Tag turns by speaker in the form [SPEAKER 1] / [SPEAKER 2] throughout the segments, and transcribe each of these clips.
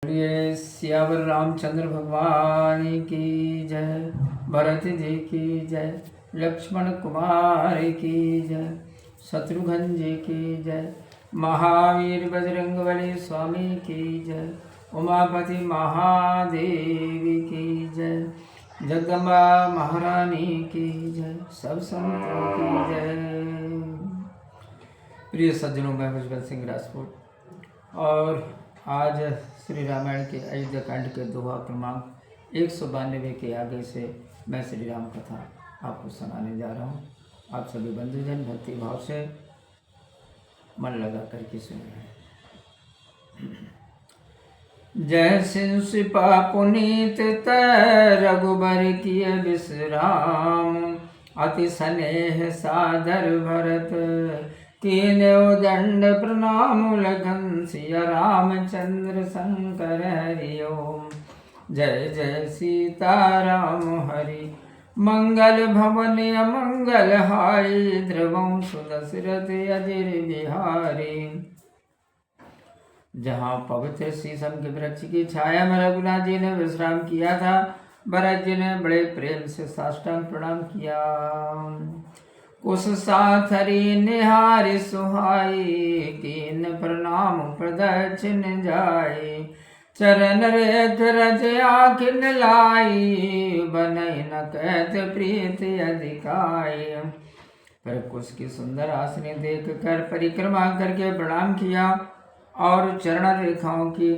[SPEAKER 1] बोलिए सियावर रामचंद्र भगवान की जय, भरत जी की जय, लक्ष्मण कुमार की जय, शत्रुघ्न जी की जय, महावीर बजरंगबली स्वामी की जय, उमापति महादेव की जय, जगदम्बा महारानी की जय, सब संतों की जय। प्रिय सज्जनों, मैं भजबल सिंह राजपूत और आज श्री रामायण के अयोध्या कांड के दोहा क्रमांक 192 के आगे से मैं श्री राम कथा आपको सुनाने जा रहा हूँ। आप सभी बंधुजन भक्ति भाव से मन लगा करके सुनिए। जय सिंह सिपा पुनीत रघुबर किए विश्राम, अति स्नेह सादर भरत कीन्यो दंड प्रणाम, लखन सिया रामचंद्र शंकर हरि ओम। जय जय सीताराम हरि, मंगल भवन अमंगल हाय, ध्रुवं सुदशरथ अजिर बिहारी। जहाँ पवित्र शीशम के वृक्ष की छाया में रघुनाथ जी ने विश्राम किया था, भरत जी ने बड़े प्रेम से साष्टांग प्रणाम किया। कुश साथरी निहारी सुहाई, कीन प्रणाम प्रदक्षिण जाए, चरण रेख रज आखिन लाई, बनई न कहत प्रीत अधिकाई। पर कुश की सुंदर आसनी देख कर परिक्रमा करके प्रणाम किया और चरण रेखाओं की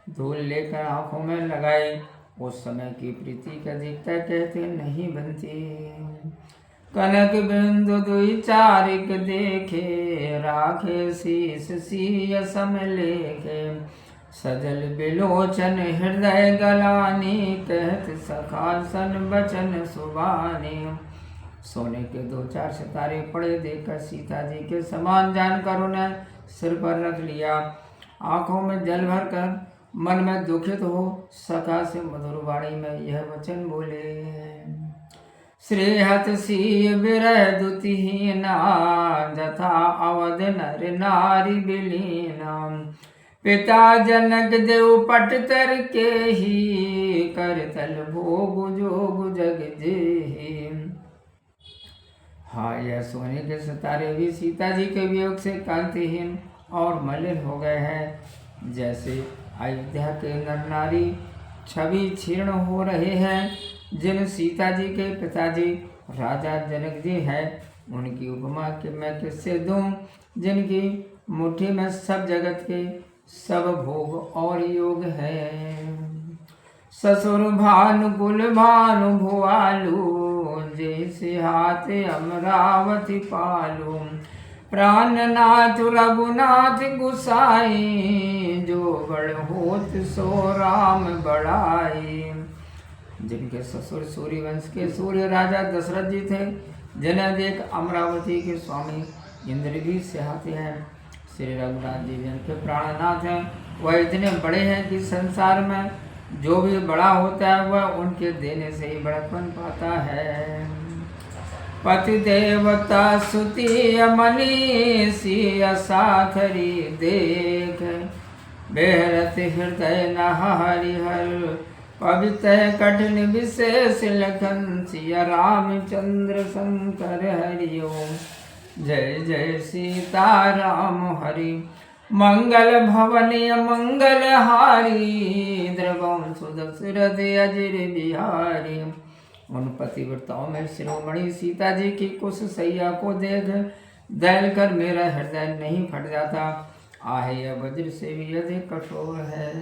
[SPEAKER 1] धूल लेकर आंखों में लगाई। उस समय की प्रीति की अधिकता कहते नहीं बनती। कनक बिंदु दुई चारिक देखे, राखे शीस सीय सम लेखे, सजल बिलोचन हृदय गलानी, कहत सखासन बचन सुबानी। सोने के 2-4 सितारे पड़े देखकर सीता जी के समान जानकर उन्हें सिर पर रख लिया। आंखों में जल भर कर मन में दुखित हो सखा से मधुर वाणी में यह वचन बोले। श्रीहत सी विरह दुतिहीना, जथा अवध नर नारी बिलीना, पिता जनक देव पट तर के ही, करतल भोग जोग जग जेहि। हाँ, यह सोने के सितारे भी सीता जी के वियोग से कांतिहीन और मलिन हो गए हैं। जैसे अयोध्या के नर नारी छवि क्षीर्ण हो रहे हैं। जिन सीता जी के पिताजी राजा जनक जी हैं, उनकी उपमा के मैं किससे दूं, जिनकी मुट्ठी में सब जगत के सब भोग और योग है। ससुर भानुकुल भानु भुआलू, जैसे हाथ अमरावती पालू, प्राणनाथ रघुनाथ गुसाई, जो बड़ होत सो राम बड़ाई। जिनके ससुर सूर्यवंश के सूर्य राजा दशरथ जी थे, जिन्हें देख अमरावती के स्वामी इंद्र भी सिहाते हैं। श्री रघुनाथ जी जिनके प्राणनाथ हैं, वह इतने बड़े हैं कि संसार में जो भी बड़ा होता है वह उनके देने से ही बड़ापन पाता है। पति देवता सुती मनीषी, साथरी देख बेहरत हृदय न हरिहर, पवित्र कठिन विशेष लखन सिया रामचंद्र शंकर हरि ओम। जय जय सीताराम हरि, मंगल भवन मंगल हारी, द्रवम सुदशरथ अजिर बिहारी। उन पतिव्रताओं में शिरोमणि सीता जी की कुश सैया को देख दैल कर मेरा हृदय नहीं फट जाता। आह, यह वज्र से भी अधिक कठोर है।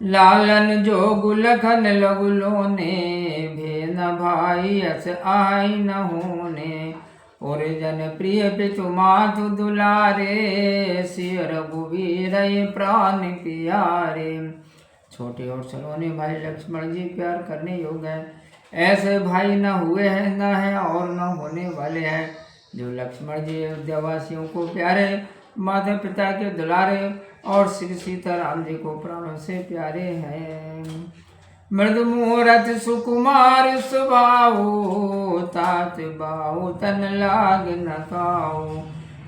[SPEAKER 1] लालन जो गुलखन लगुलोने, भेन भाई अस आई न होने, जन प्रिय पितु मातु दुलारे, सिय रघुवीर प्राण प्यारे। छोटे और सलोने भाई लक्ष्मण जी प्यार करने योग्य हैं। ऐसे भाई न हुए हैं, न है और न होने वाले हैं, जो लक्ष्मण जी अयोध्यावासियों को प्यारे, माता पिता के दुलारे और श्री सीताराम जी को प्राणों से प्यारे हैं। मृदु मूरत सुकुमार स्वभाव, तात बाहु तन लाग न काऊ,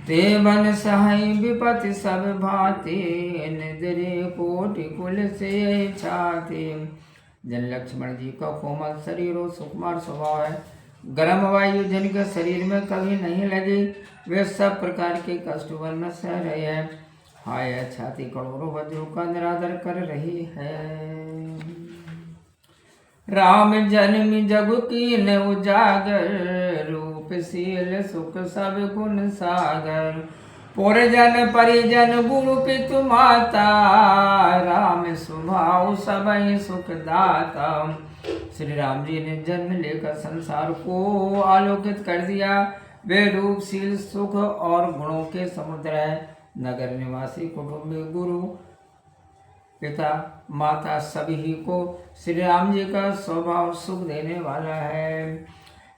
[SPEAKER 1] ते बन सहाय विपति सब भाते, निद्रे कोटि कुल से छाते। जन लक्ष्मण जी का कोमल शरीर और सुकुमार स्वभाव है, गर्म वायु जिनके शरीर में कभी नहीं लगी, वे सब प्रकार के कष्ट वर्ण सह रहे हैं। हाय छाती करोड़ों वज्रों का निरादर कर रही है। राम जन्म जग कीन उजागर, रूपशील सुख सब गुण सागर। पुरजन परिजन गुरु पितु माता, राम स्वभाव सबहि सुख दाता। श्री राम जी ने जन्म लेकर संसार को आलोकित कर दिया। वे रूपशील सुख और गुणों के समुद्र है। नगर निवासी कुटुंबी गुरु पिता माता सभी को श्री राम जी का स्वभाव सुख देने वाला है।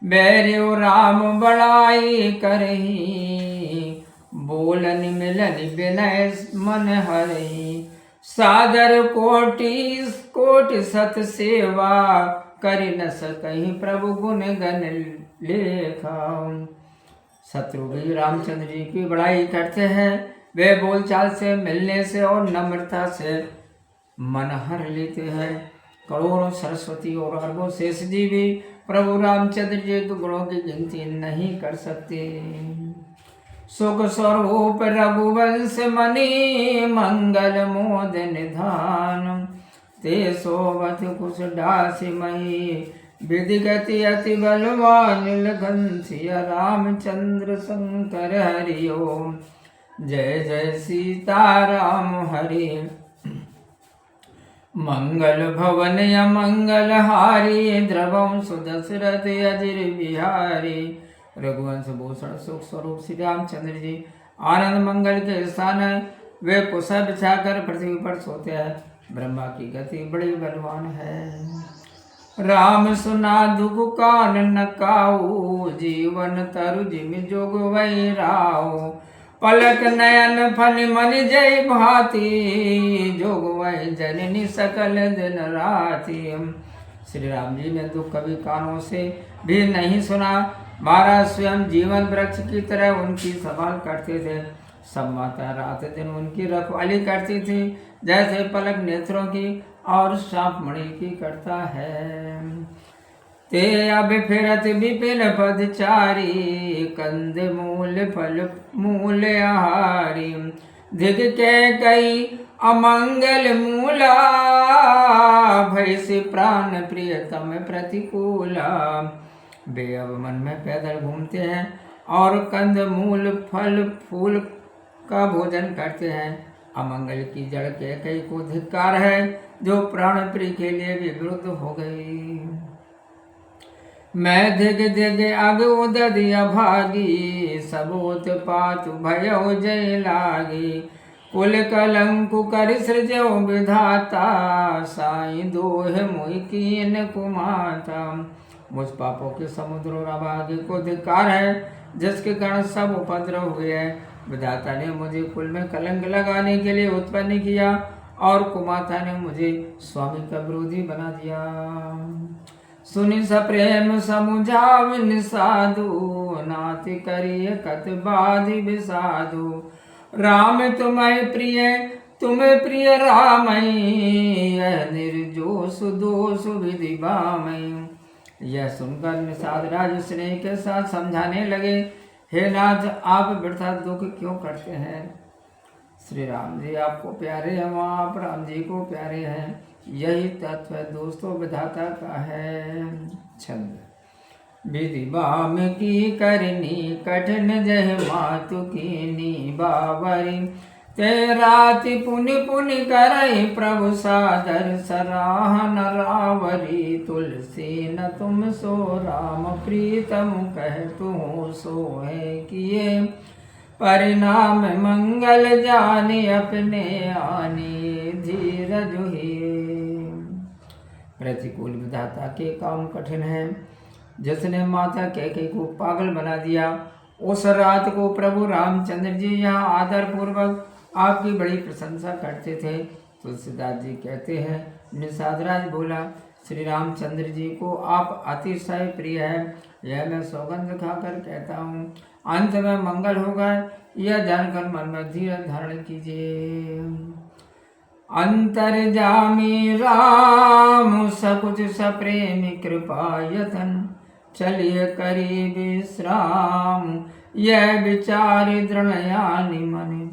[SPEAKER 1] बैर्यो राम बड़ाई करही, बोलन मिलन विनय मन हरही। सादर कोटि कोटि सत सेवा, कर न सकहि प्रभु गुण गण लेखा। शत्रु भी रामचंद्र जी की बड़ाई करते हैं। वे बोलचाल से, मिलने से और नम्रता से मन हर लेते हैं। करोड़ों सरस्वती और अरबों शेष जी भी प्रभु रामचंद्र जी के गुणों की गिनती नहीं कर सकते। सुख स्वरूप रघुवंश मणि, मंगल मोद निधान। ते सोवत कुश दासी मही, विधि गति अति बलवान। लखन सिया रामचंद्र शंकर हरि ओम। जय जय सीताराम हरि। मंगल भवन अमंगल हारी, द्रवं सुदशरथ अजिर बिहारी। रघुवंश भूषण सुख स्वरूप श्री रामचंद्र जी आनंद मंगल के स्थान है। वे कुशा बिछाकर पृथ्वी पर सोते हैं। ब्रह्मा की गति बड़ी बलवान है। राम सुना दुख कान न काऊ, जीवन तरु जिम जोग वै राऊ। पलक नयन फल मन जय भांति, जोग वै जननी सकल दिन राति। श्री राम जी ने दुख कभी कानों से भी नहीं सुना। महाराज स्वयं जीवन वृक्ष की तरह उनकी संभाल करते थे। सब माता रात दिन उनकी रखवाली करती थी, जैसे पलक नेत्रों की और साप मणि की करता है। ते अब फिरत विपिन पदचारी, कंद मूल फल मूल आहारी। दिग के कई अमंगल मूला, भय से प्राण प्रियतम प्रतिकूला। वे अब मन में पैदल घूमते हैं और कंद मूल फल फूल का भोजन करते हैं। अमंगल की जड़ के कई को धिक्कार है, जो प्राण प्रिय के लिए भी विरुद्ध हो गई। मैं दिग दिग अग उदय अभागी, सबोत पात भयो जय लागी। कुल कलंकु कर सृजो विधाता, साई दोह मुहि कीन कुमाता। मुझ पापों के समुद्र और अभागी को धिक्कार है, जिसके कारण सब उपद्रव हुए हैं। विधाता ने मुझे कुल में कलंक लगाने के लिए उत्पन्न किया, और कुमाता ने मुझे स्वामी का विरोधी बना दिया। सुनि सप्रेम समुझाविन साधु, नाति करिय कत बाधि विसाधु। राम तुम्हें प्रिय रामई, यह निर्जोष दोष विधि बामई। यह सुनकर निषाद राज स्नेह के साथ समझाने लगे, हे नाथ, आप वृथा दुख क्यों करते हैं? श्री राम जी आपको प्यारे हैं, वहाँ आप राम जी को प्यारे हैं। यही तत्व दोस्तों विधाता का है। छंद। विधि बाम की करनी कठिन, जय मातु कीनी बावरी। ते राति पुनि पुनि करई प्रभु सादर, सराहन रावरी। तुलसी न तुम सो राम प्रीतम, कह तू सो है किए। परिणाम मंगल जाने, अपने आने धीरज ही। प्रतिकूल विधाता के काम कठिन है। जिसने माता कैकेयी को पागल बना दिया, उस रात को प्रभु रामचंद्र जी यहाँ आदर पूर्वक आपकी बड़ी प्रशंसा करते थे। तुलसीदास जी कहते हैं, निषादराज बोला, श्री रामचंद्र जी को आप अतिशय प्रिय है, यह मैं सौगंध खाकर कहता हूँ। अंत में मंगल होगा, यह जानकर मन में धीरज धारण कीजिए। अंतर्जामी राम सकुच सप्रेम कृपा यतन, चलिए करी विश्राम, यह विचार दृढ़यानि मन।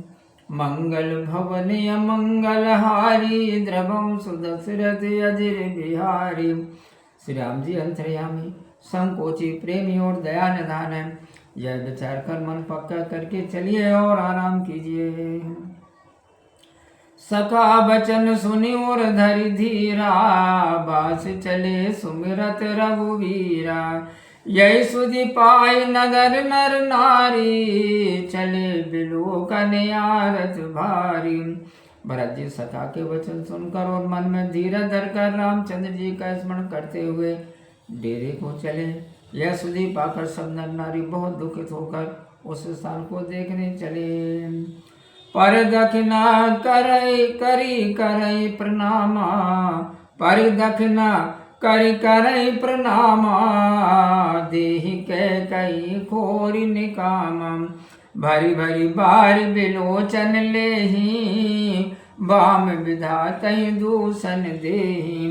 [SPEAKER 1] मंगल भवनीय मंगल हारी, द्रवम सुदशरथ अजिर बिहारी। श्री राम जी अंतर्यामी, संकोची, प्रेमी और दया निधान है। यह विचार कर मन पक्का करके चलिए और आराम कीजिए। सखा बचन सुनि और धरि धीरा, बास चले सुमिरत रघुवीरा। यही सुधि पाई नगर नर नारी, चले बिलोकन आरत भारी। भरत जी सखा के वचन सुनकर और मन में धीरज धरकर रामचंद्र जी का स्मरण करते हुए डेरे को चले। यह सुधि पाकर सब नर नारी बहुत दुखित होकर उस स्थान को देखने चले। पर दक्षिणा करी प्रणामा, पर दक्षिणा करी प्रणामा। देहि के कई खोरी निकाम, भरी भरी बार बिलोचन लेही। बाम विधातहि दूषण देही।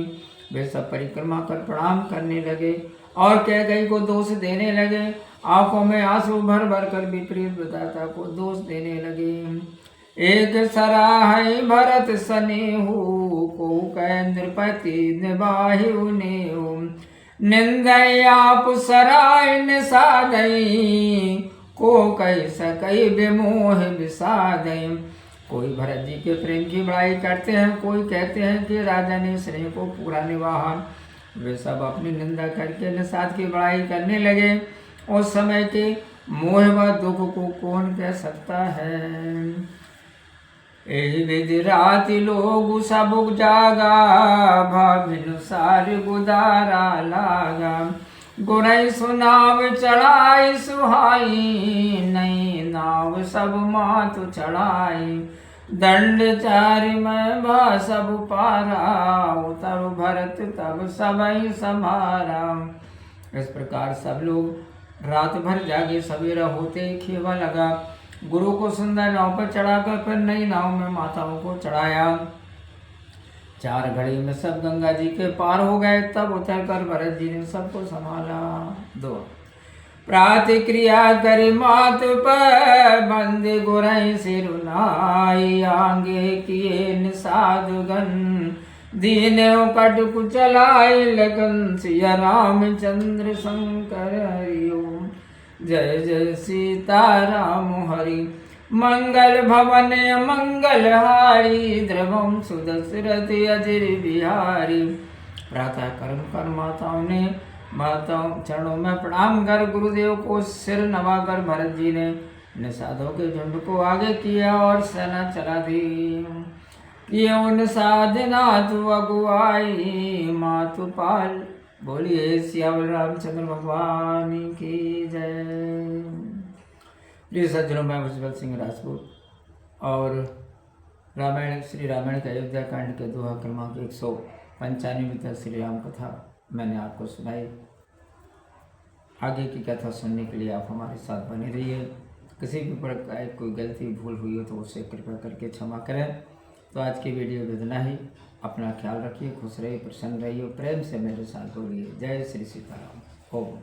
[SPEAKER 1] वे सब परिक्रमा कर प्रणाम करने लगे और कैकेयी को दोष देने लगे। आंखों में आंसू भर भर कर विपरीत विधाता को दोष देने लगे। एक सराहै भरत सनेहु, को कह नृपति निबाहिउ नेहु। निंदै आप सराय निषादई, को कह सकई विमोह विषादई। कोई भरत जी के प्रेम की बड़ाई करते हैं, कोई कहते हैं कि राजा ने स्नेह को पूरा निभाया। वे सब अपनी निंदा करके निषाद की बड़ाई करने लगे। उस समय के मोह व दुख को कौन कह सकता है। एहि विधि राति लोग सब जागा, भाभिनुसार गुदारा लागा। गुरई सुनाव चढ़ाई सुहाई, नई नाव सब मातु चढ़ाई। दंड चारि में भा सब पारा, उतर भरत तब सबई समारा। इस प्रकार सब लोग रात भर जागे, सवेरा होते ही खेवा लगा। गुरु को सुंदर नाव पर चढ़ाकर फिर नई नाव में माताओं को चढ़ाया। 4 घड़ी में सब गंगा जी के पार हो गए। तब उतरकर भरत जी ने सबको संभाला। 2 प्रातिक्रिया करी मात पर, बंदे गुरई सिरुनाई। आगे किए निषादगन, दीन कट कुचलाई। लगन सिया रामचंद्र शंकर हरिओ, जय जय सीता राम हरि। मंगल भवन मंगल हारी, द्रवम सुदशरथ अजिर बिहारी। प्रातः कर्म कर माताओं चरणों में प्रणाम कर गुरुदेव को सिर नवाकर भरत जी ने निषादों के झुंड को आगे किया और सेना चला दी। ये निषाद नाथु अगुआई, मातु पाल। बोलिए सियावर रामचंद्र भगवान की जय। प्रिय सज्जनों, मैं उज्जवल सिंह राजपूत और श्री रामायण के अयोध्या कांड के दोहा क्रमांक 195 तक श्री राम कथा मैंने आपको सुनाई। आगे की कथा सुनने के लिए आप हमारे साथ बने रहिए। किसी भी प्रकार कोई गलती भूल हुई हो तो उसे कृपया करके क्षमा करें। तो आज की वीडियो में इतना ही। अपना ख्याल रखिए, खुश रहिए, प्रसन्न रहिए, प्रेम से मेरे साथ बोलिए जय श्री सीताराम। ओम।